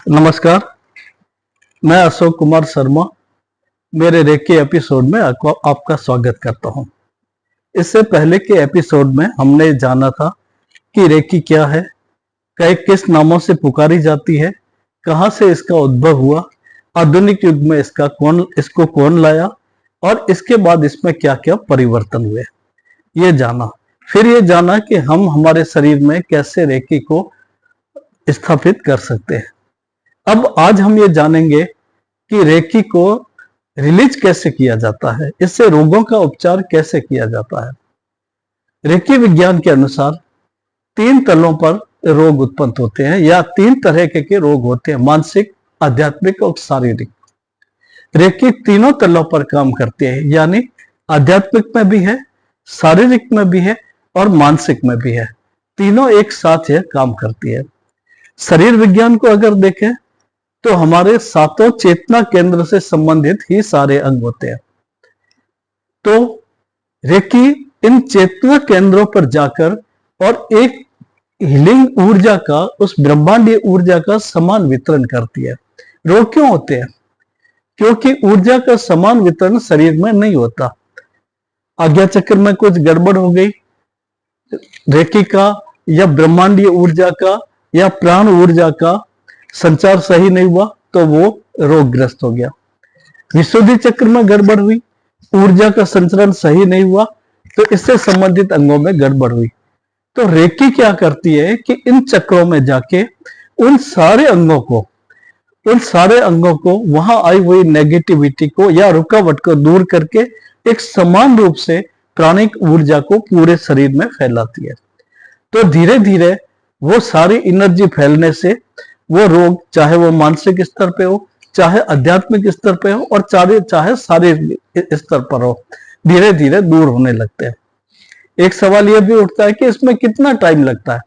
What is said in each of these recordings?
नमस्कार, मैं अशोक कुमार शर्मा मेरे रेकी एपिसोड में आपका स्वागत करता हूं। इससे पहले के एपिसोड में हमने जाना था कि रेकी क्या है, किस नामों से पुकारी जाती है, कहां से इसका उद्भव हुआ, आधुनिक युग में इसको कौन लाया और इसके बाद इसमें क्या क्या परिवर्तन हुए, ये जाना। फिर ये जाना कि हम हमारे शरीर में कैसे रेकी को स्थापित कर सकते हैं। अब आज हम ये जानेंगे कि रेकी को रिलीज कैसे किया जाता है, इससे रोगों का उपचार कैसे किया जाता है। रेकी विज्ञान के अनुसार 3 तलों पर रोग उत्पन्न होते हैं या 3 तरह के रोग होते हैं, मानसिक, आध्यात्मिक और शारीरिक। रेकी तीनों तलों पर काम करते हैं, यानी आध्यात्मिक में भी है, शारीरिक में भी है और मानसिक में भी है। तीनों एक साथ यह काम करती है। शरीर विज्ञान को अगर देखें तो हमारे 7 चेतना केंद्र से संबंधित ही सारे अंग होते हैं। तो रेकी इन चेतना केंद्रों पर जाकर और एक हीलिंग ऊर्जा का, उस ब्रह्मांडीय ऊर्जा का समान वितरण करती है। रोग क्यों होते हैं? क्योंकि ऊर्जा का समान वितरण शरीर में नहीं होता। आज्ञा चक्र में कुछ गड़बड़ हो गई, रेकी का या ब्रह्मांडीय ऊर्जा का या प्राण ऊर्जा का संचार सही नहीं हुआ तो वो रोगग्रस्त हो गया। विशुद्धि चक्र में गड़बड़ हुई, ऊर्जा का संचरण सही नहीं हुआ तो इससे संबंधित अंगों में गड़बड़ हुई। तो रेकी क्या करती है कि इन चक्रों में जाके उन सारे अंगों को वहां आई हुई नेगेटिविटी को या रुकावट को दूर करके एक समान रूप से प्राणिक ऊर्जा को पूरे शरीर में फैलाती है। तो धीरे धीरे वो सारी एनर्जी फैलने से वो रोग, चाहे वो मानसिक स्तर पे हो, चाहे आध्यात्मिक स्तर पे हो और चाहे शारीरिक स्तर पर हो, धीरे धीरे दूर होने लगते हैं। एक सवाल यह भी उठता है कि इसमें कितना टाइम लगता है?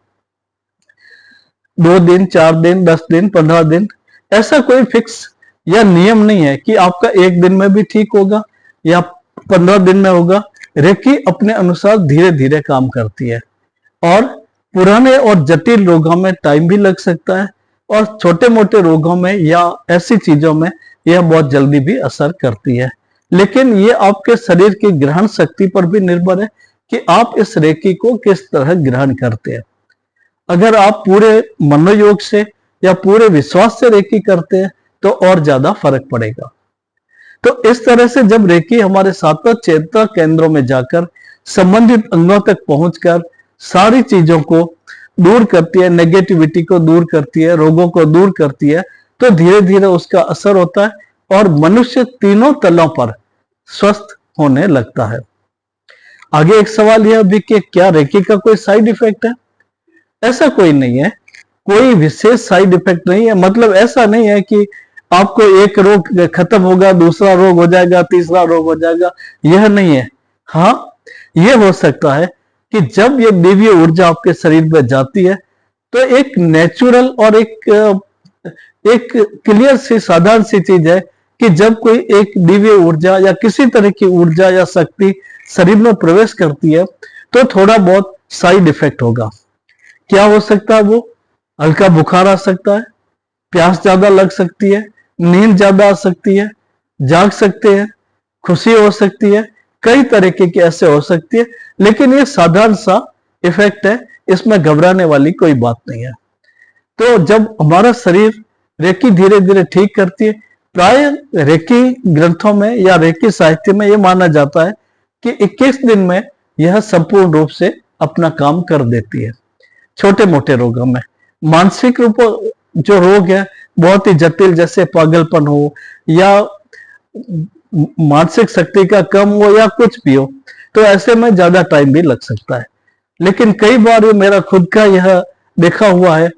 2 दिन, 4 दिन, 10 दिन, 15 दिन, ऐसा कोई फिक्स या नियम नहीं है कि आपका 1 दिन में भी ठीक होगा या 15 दिन में होगा। रेकी अपने अनुसार धीरे धीरे काम करती है और पुराने और जटिल रोगों में टाइम भी लग सकता है और छोटे मोटे रोगों में या ऐसी चीजों में यह बहुत जल्दी भी असर करती है। लेकिन ये आपके शरीर की ग्रहण शक्ति पर भी निर्भर है कि आप इस रेकी को किस तरह ग्रहण करते हैं। अगर आप पूरे मनोयोग से या पूरे विश्वास से रेकी करते हैं तो और ज्यादा फर्क पड़ेगा। तो इस तरह से जब रेकी हमारे 7 चेतना केंद्रों में जाकर संबंधित अंगों तक पहुंचकर सारी चीजों को दूर करती है, नेगेटिविटी को दूर करती है, रोगों को दूर करती है, तो धीरे धीरे उसका असर होता है और मनुष्य तीनों तलों पर स्वस्थ होने लगता है। आगे एक सवाल यह भी कि क्या रेकी का कोई साइड इफेक्ट है? ऐसा कोई नहीं है, कोई विशेष साइड इफेक्ट नहीं है। मतलब ऐसा नहीं है कि आपको एक रोग खत्म होगा, दूसरा रोग हो जाएगा, तीसरा रोग हो जाएगा, यह नहीं है। हाँ, यह हो सकता है कि जब ये दिव्य ऊर्जा आपके शरीर में जाती है तो एक नेचुरल और एक क्लियर सी साधारण सी चीज है कि जब कोई एक दिव्य ऊर्जा या किसी तरह की ऊर्जा या शक्ति शरीर में प्रवेश करती है तो थोड़ा बहुत साइड इफेक्ट होगा। क्या हो सकता है वो? हल्का बुखार आ सकता है, प्यास ज्यादा लग सकती है, नींद ज्यादा आ सकती है, जाग सकते हैं, खुशी हो सकती है, कई तरीके की ऐसे हो सकती है। लेकिन ये साधारण सा इफेक्ट है, इसमें घबराने वाली कोई बात नहीं है। तो जब हमारा शरीर रेकी धीरे धीरे ठीक करती है, प्राय रेकी ग्रंथों में या रेकी साहित्य में यह माना जाता है कि 21 दिन में यह संपूर्ण रूप से अपना काम कर देती है। छोटे मोटे रोगों में, मानसिक रूप जो रोग है बहुत ही जटिल, जैसे पागलपन हो या मानसिक शक्ति का कम हो या कुछ भी हो, तो ऐसे में ज्यादा टाइम भी लग सकता है। लेकिन कई बार ये मेरा खुद का यह देखा हुआ है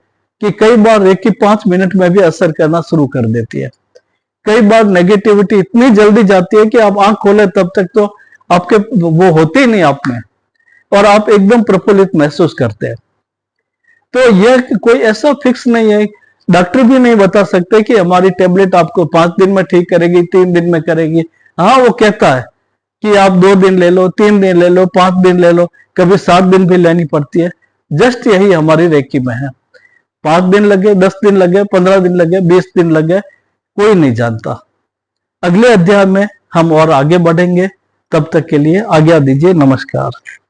कि कई बार रेकी 5 मिनट में भी असर करना शुरू कर देती है। कई बार नेगेटिविटी इतनी जल्दी जाती है कि आप आंख खोले तब तक तो आपके वो होते ही नहीं आप में और आप एकदम प्रफुल्लित महसूस करते हैं। तो यह कोई ऐसा फिक्स नहीं है, डॉक्टर भी नहीं बता सकते कि हमारी टेबलेट आपको 5 दिन में ठीक करेगी, 3 दिन में करेगी। हाँ, वो कहता है कि आप 2 दिन ले लो, 3 दिन ले लो, 5 दिन ले लो, कभी 7 दिन भी लेनी पड़ती है। जस्ट यही हमारी रेकी में है। 5 दिन लगे, 10 दिन लगे, 15 दिन लगे, 20 दिन लगे, कोई नहीं जानता। अगले अध्याय में हम और आगे बढ़ेंगे। तब तक के लिए आज्ञा दीजिए। नमस्कार।